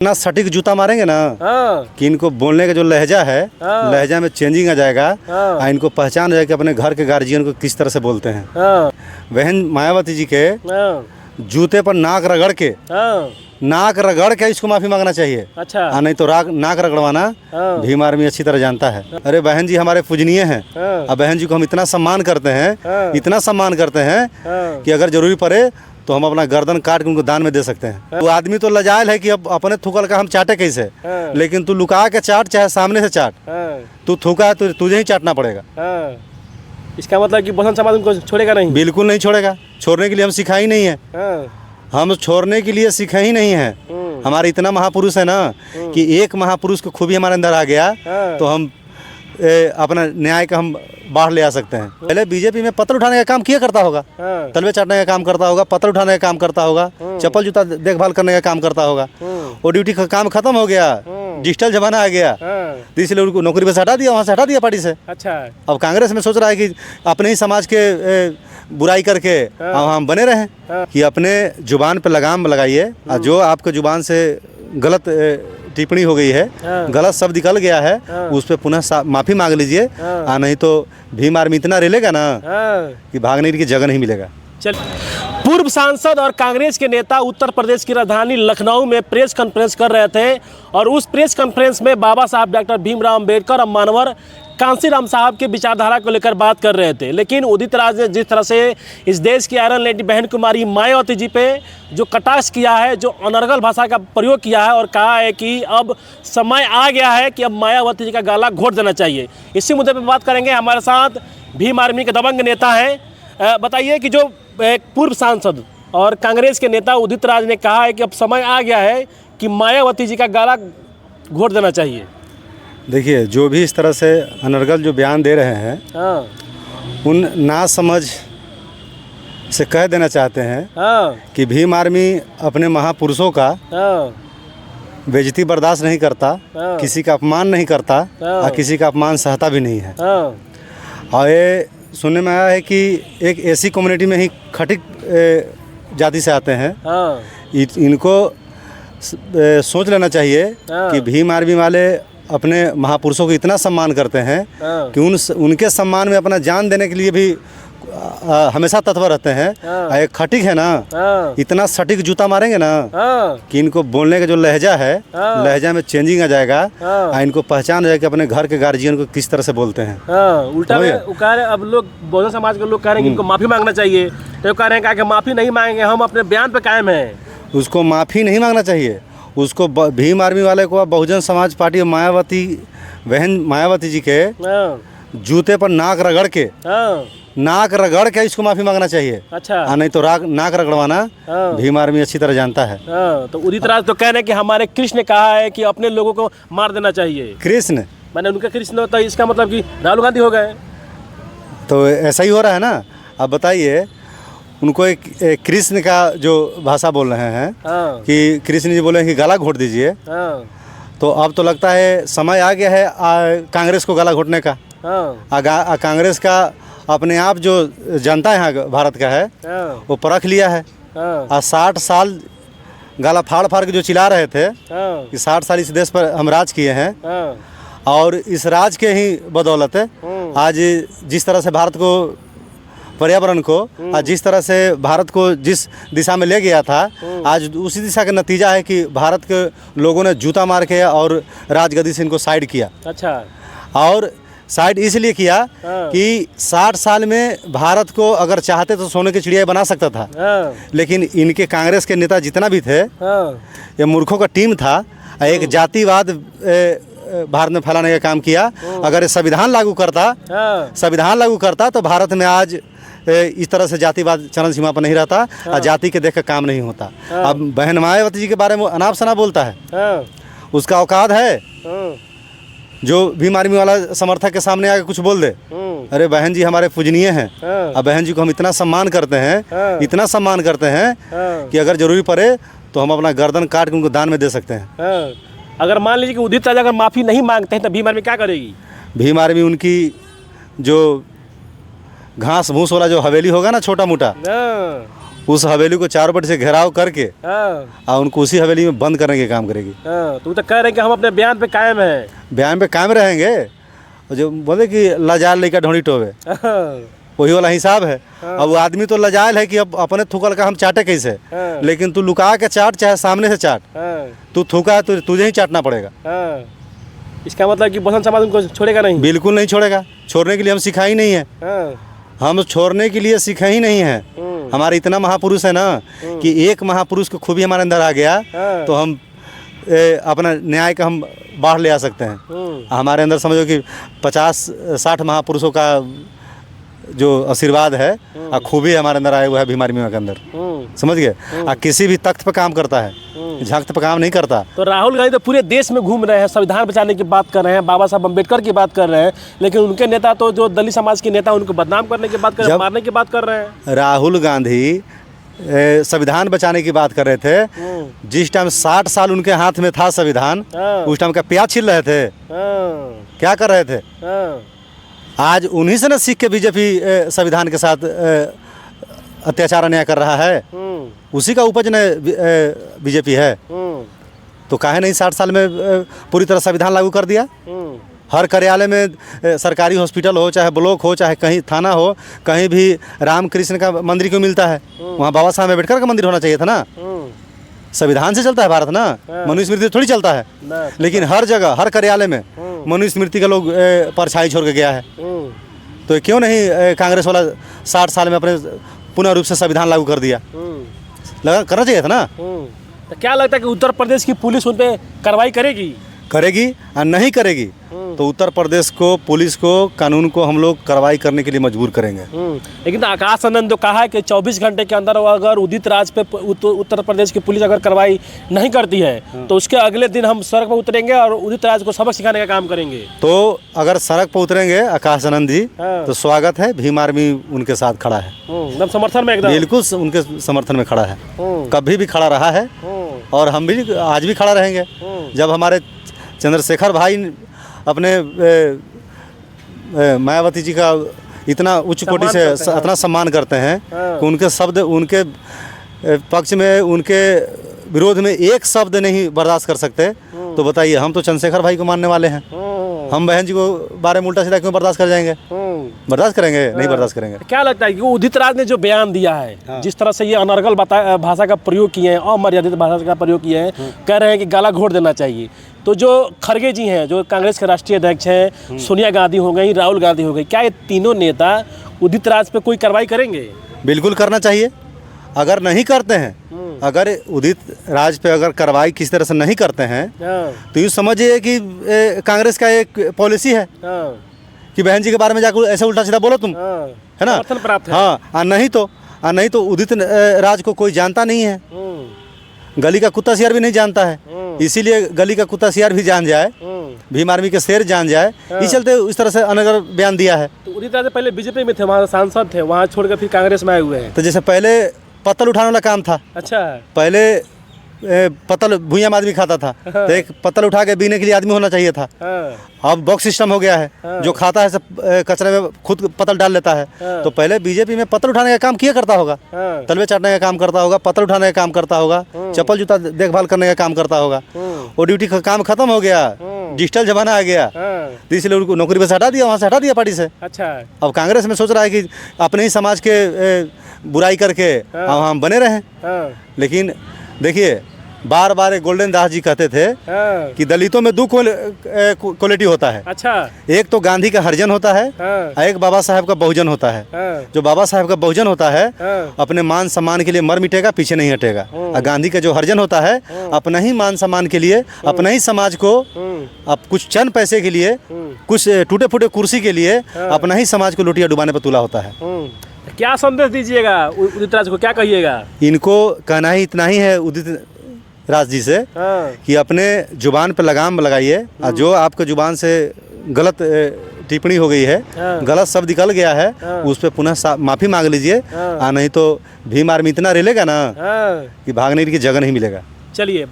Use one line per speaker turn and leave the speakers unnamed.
ना सटीक जूता मारेंगे ना कि इनको बोलने का जो लहजा है, लहजा में चेंजिंग आ जाएगा और इनको पहचान जाएगा कि अपने घर के गार्जियन को किस तरह से बोलते हैं। बहन मायावती जी के जूते पर नाक रगड़ के इसको माफी मांगना चाहिए।
अच्छा।
नहीं तो नाक रगड़वाना भीम आर्मी अच्छी तरह जानता है। अरे बहन जी हमारे पूजनीय हैं और बहन जी को हम इतना सम्मान करते हैं कि अगर जरूरी पड़े तो हम अपना गर्दन काट के उनको दान में दे सकते हैं। वो आदमी तो लजायल है कि अब अपने थूकल का हम चाटे कैसे, लेकिन तू लुका के चाट चाहे सामने से चाट, तू थूका है तो तुझे ही चाटना पड़ेगा।
इसका मतलब कि बहुजन समाज उनको छोड़ेगा नहीं?
बिल्कुल नहीं छोड़ेगा। छोड़ने के लिए हम सिखा ही नहीं है, हम छोड़ने के लिए सीखे ही नहीं है। हमारे इतना महापुरुष है ना कि एक महापुरुष को खूबी हमारे अंदर आ गया तो हम अपना न्याय का हम बाहर ले आ सकते हैं। पहले बीजेपी में पत्थर उठाने का काम किया करता होगा, तलवे चाटने का काम करता होगा, पत्थर उठाने का काम करता होगा, चप्पल जूता देखभाल करने का काम करता होगा। वो ड्यूटी का काम खत्म हो गया, डिजिटल जमाना आ गया, तो इसलिए उनको नौकरी पे से हटा दिया, वहाँ से हटा दिया पार्टी से।
अच्छा।
अब कांग्रेस में सोच रहा है कि अपने ही समाज के बुराई करके हम बने रहें कि अपने जुबान पे लगाम लगाइए और जो आपके जुबान से गलत टिप्पणी हो गई है, गलत शब्द निकल गया है, उस पर पुनः माफी मांग लीजिए। नहीं तो भीम आर्मी इतना रेलेगा ना कि भागने की जगह नहीं मिलेगा।
चल। पूर्व सांसद और कांग्रेस के नेता उत्तर प्रदेश की राजधानी लखनऊ में प्रेस कॉन्फ्रेंस कर रहे थे और उस प्रेस कॉन्फ्रेंस में बाबा साहब डॉक्टर भीमराव अंबेडकर और मानवर कांसीराम साहब के विचारधारा को लेकर बात कर रहे थे। लेकिन उदित राज ने जिस तरह से इस देश की आयरन लेडी बहन कुमारी मायावती जी पे जो कटाक्ष किया है, जो अनर्गल भाषा का प्रयोग किया है और कहा है कि अब समय आ गया है कि अब मायावती जी का गाला घोट देना चाहिए। इसी मुद्दे पर बात करेंगे। हमारे साथ भीम आर्मी के दबंग नेता हैं। बताइए कि जो एक पूर्व सांसद और कांग्रेस के नेता उदित राज ने कहा है कि अब समय आ गया है कि मायावती जी का गाला घोट देना चाहिए।
देखिए, जो भी इस तरह से अनर्गल जो बयान दे रहे हैं उन नासमझ से कह देना चाहते हैं कि भीम आर्मी अपने महापुरुषों का बेइज्जती बर्दाश्त नहीं करता, किसी का अपमान नहीं करता और किसी का अपमान सहता भी नहीं है। और ये सुनने में आया है कि एक ऐसी कम्युनिटी में ही खटिक जाति से आते हैं, इनको सोच लेना चाहिए कि भीम आर्मी वाले अपने महापुरुषों को इतना सम्मान करते हैं कि उनके सम्मान में अपना जान देने के लिए भी हमेशा तत्पर रहते हैं। एक खटिक है ना, इतना सटीक जूता मारेंगे ना कि इनको बोलने का जो लहजा है, लहजा में चेंजिंग आ जाएगा और इनको पहचान जाएगा कि अपने घर के गार्जियन को किस तरह से बोलते हैं।
उल्टा अब लोग बहुजन समाज के लोग कह रहे हैं कि इनको माफी मांगना चाहिए, तो कह रहे हैं कि माफी नहीं मांगेंगे, हम अपने बयान पे कायम हैं।
उसको माफी नहीं मांगना चाहिए, उसको भीम आर्मी वाले को बहुजन समाज पार्टी मायावती बहन मायावती जी के जूते पर नाक रगड़ के इसको माफी मांगना चाहिए।
अच्छा।
नहीं तो नाक रगड़वाना भीम आर्मी अच्छी तरह जानता है।
तो उदित राज तो कह रहे हैं कि हमारे कृष्ण ने कहा है कि अपने लोगों को मार देना चाहिए।
कृष्ण
मैंने उनका कृष्ण होता है, इसका मतलब कि राहुल गांधी हो गए।
तो ऐसा ही हो रहा है ना। अब बताइए, उनको एक कृष्ण का जो भाषा बोल रहे हैं कि कृष्ण जी बोले कि गला घोट दीजिए, तो अब तो लगता है समय आ गया है कांग्रेस को गला घोटने का। कांग्रेस का अपने आप जो जनता यहाँ भारत का है वो परख लिया है। 60 साल गला फाड़ फाड़ के जो चिल्ला रहे थे कि 60 साल इस देश पर हम राज किए हैं, और इस राज के ही बदौलत आज जिस तरह से भारत को, पर्यावरण को, आज जिस तरह से भारत को जिस दिशा में ले गया था, आज उसी दिशा का नतीजा है कि भारत के लोगों ने जूता मार के और राजगद्दी से इनको साइड किया।
अच्छा।
और साइड इसलिए किया कि 60 साल में भारत को अगर चाहते तो सोने की चिड़िया बना सकता था, लेकिन इनके कांग्रेस के नेता जितना भी थे, ये मूर्खों का टीम था। एक जातिवाद भारत में फैलाने का काम किया। अगर संविधान लागू करता तो भारत में आज इस तरह से जातिवाद चरम सीमा पर नहीं रहता और जाति के देख कर काम नहीं होता। अब बहन मायावती जी के बारे में अनाप शनाप बोलता है, उसका औकात है जो भीम आर्मी वाला समर्थक के सामने आके कुछ बोल दे। अरे बहन जी हमारे पूजनीय हैं और बहन जी को हम इतना सम्मान करते हैं कि अगर जरूरी पड़े तो हम अपना गर्दन काट के उनको दान में दे सकते हैं।
अगर मान लीजिए कि उदित राज अगर माफ़ी नहीं मांगते हैं तो भीम आर्मी क्या करेगी?
भीम आर्मी उनकी जो घास भूस वाला जो हवेली होगा ना छोटा मोटा, उस हवेली को चारों पट से घेराव करके
हाँ
और उनको उसी हवेली में बंद करने के काम करेगी।
हाँ, तुम तो कह रहे हैं कि हम अपने बयान पे कायम हैं।
बयान पे कायम रहेंगे। और जो बोले कि लजाल लेकर ढोंडी टोवे, वही वाला हिसाब है। अब वो आदमी तो लजायल है कि अब अपने थूकल का हम चाटे कैसे, लेकिन तू लुका के चाट चाहे सामने से चाट, तू थूका है तो तुझे ही चाटना पड़ेगा।
इसका मतलब कि बहुजन समाज उनको छोड़ेगा नहीं?
बिल्कुल नहीं छोड़ेगा। छोड़ने के लिए हम सिखा ही नहीं है, हम छोड़ने के लिए सीखे ही नहीं है। हमारे इतना महापुरुष है ना कि एक महापुरुष को खूबी हमारे अंदर आ गया तो हम अपना न्याय का हम बाढ़ ले आ सकते हैं। हमारे अंदर समझो कि 50-60 महापुरुषों का जो आशीर्वाद है और खूबी हमारे अंदर आया हुआ है भीम आर्मी के अंदर, समझ गए। और किसी भी तख्त पे काम करता है, झख्त पे काम नहीं करता।
तो राहुल गांधी तो पूरे देश में घूम रहे हैं, संविधान बचाने की बात कर रहे हैं, बाबा साहब अम्बेडकर की बात कर रहे हैं, लेकिन उनके नेता तो जो दलित समाज के नेता उनको बदनाम करने की बात कर रहे हैं, मारने की बात कर रहे हैं।
राहुल गांधी संविधान बचाने की बात कर रहे थे। जिस टाइम 60 साल उनके हाथ में था संविधान, उस टाइम का प्याज छील रहे थे, क्या कर रहे थे? आज उन्हीं से न सीख के बीजेपी संविधान के साथ अत्याचार अन्याय कर रहा है, उसी का उपज न बीजेपी है। तो काहे नहीं 60 साल में पूरी तरह संविधान लागू कर दिया? हर कार्यालय में, सरकारी हॉस्पिटल हो, चाहे ब्लॉक हो, चाहे कहीं थाना हो, कहीं भी रामकृष्ण का मंदिर क्यों मिलता है? वहाँ बाबा साहब अम्बेडकर का मंदिर होना चाहिए था ना। संविधान से चलता है भारत ना, मनुस्मृति थोड़ी चलता है। लेकिन हर जगह, हर कार्यालय में मनुस्मृति का लोग परछाई छोड़ के गया है। तो क्यों नहीं कांग्रेस वाला 60 साल में अपने पुनः रूप से संविधान लागू कर दिया? लगा करना चाहिए था ना।
तो क्या लगता है कि उत्तर प्रदेश की पुलिस उन पर कार्रवाई करेगी?
करेगी और नहीं करेगी तो उत्तर प्रदेश को, पुलिस को, कानून को हम लोग कार्रवाई करने के लिए मजबूर करेंगे।
लेकिन आकाश आनंद तो कहा है कि 24 घंटे के अंदर अगर उदित राज पे उत्तर प्रदेश की पुलिस अगर कार्रवाई नहीं करती है तो उसके अगले दिन हम सड़क पर उतरेंगे और उदित राज को सबक सिखाने का काम करेंगे।
तो अगर सड़क पर उतरेंगे आकाश आनंद जी तो स्वागत है, भीम आर्मी उनके साथ खड़ा है,
एकदम समर्थन में, एकदम
बिल्कुल उनके समर्थन में खड़ा है, कभी भी खड़ा रहा है और हम भी आज भी खड़ा रहेंगे। जब हमारे चंद्रशेखर भाई अपने मायावती जी का इतना उच्च कोटि से इतना सम्मान करते हैं कि उनके शब्द, उनके पक्ष में, उनके विरोध में एक शब्द नहीं बर्दाश्त कर सकते, तो बताइए हम तो चंद्रशेखर भाई को मानने वाले हैं, हम बहन जी को बारे में उल्टा सीधा क्यों बर्दाश्त कर जाएंगे? बर्दाश्त करेंगे? नहीं बर्दाश्त करेंगे।
क्या लगता है कि उदित राज ने जो बयान दिया है, जिस तरह से ये अनर्गल भाषा का प्रयोग किए हैं, अमर्यादित भाषा का प्रयोग किए हैं, कह रहे हैं कि गाला घोट देना चाहिए, तो जो खड़गे जी हैं, जो कांग्रेस के राष्ट्रीय अध्यक्ष हैं, सोनिया गांधी हो गई, राहुल गांधी हो गई, क्या ये तीनों नेता उदित राज पे कोई कार्रवाई करेंगे?
बिल्कुल करना चाहिए। अगर नहीं करते हैं, अगर उदित राज पे अगर कार्रवाई किसी तरह से नहीं करते हैं तो यूँ समझिए कि कांग्रेस का एक पॉलिसी है कि बहन जी के बारे में जाकर ऐसे उल्टा सीधा बोलो तुम, है ना। हाँ, नहीं तो उदित राज को कोई जानता नहीं है, गली का कुत्ता सियार भी नहीं जानता है, इसीलिए गली का कुत्ता सियार भी जान जाए, भीम आर्मी के शेर जान जाए, इस चलते इस तरह से अनर्गल बयान दिया है।
तो उदित राज पहले बीजेपी में थे, वहाँ सांसद थे, वहाँ छोड़कर फिर कांग्रेस में आए हुए हैं।
तो जैसे पहले पत्तल उठाने वाला काम था,
अच्छा, पहले
पत्तल भुइयां में आदमी खाता था, तो एक पत्तल उठा के बीने के लिए आदमी होना चाहिए था। अब बॉक्स सिस्टम हो गया है, जो खाता है सब कचरे में खुद पत्तल डाल लेता है। तो पहले बीजेपी में पत्तल उठाने का काम किया करता होगा, तलवे चाटने का काम करता होगा, पत्तल उठाने का काम करता होगा, चप्पल जूता देखभाल करने का काम करता होगा। वो ड्यूटी का काम खत्म हो गया, डिजिटल जमाना आ गया, तो इसलिए उनको नौकरी पर से हटा दिया, वहाँ से हटा दिया पार्टी से।
अच्छा,
अब कांग्रेस में सोच रहा है कि अपने ही समाज के बुराई करके हम बने रहें। लेकिन देखिए, बार बार गोल्डन दास जी कहते थे कि दलितों में दो क्वालिटी होता है।
अच्छा, एक
तो गांधी का हरिजन होता है और एक बाबा साहब का बहुजन होता है। जो बाबा साहब का बहुजन होता है अपने मान सम्मान के लिए मर मिटेगा, पीछे नहीं हटेगा, और गांधी का जो हरिजन होता है अपना ही मान सम्मान के लिए, अपना ही समाज को अब कुछ चंद पैसे के लिए, कुछ टूटे फूटे कुर्सी के लिए अपना ही समाज को लुटिया डुबाने पर तुला होता है।
क्या संदेश दीजिएगा उदित राज को, क्या कहिएगा?
इनको कहना ही इतना ही है उदित राज जी से कि अपने जुबान पे लगाम लगाइए, और जो आपके जुबान से गलत टिप्पणी हो गई है, गलत शब्द निकल गया है, उस पर पुनः माफ़ी मांग लीजिए, नहीं तो भीम आर्मी इतना रेलेगा ना कि भागने की जगह नहीं मिलेगा।
चलिए।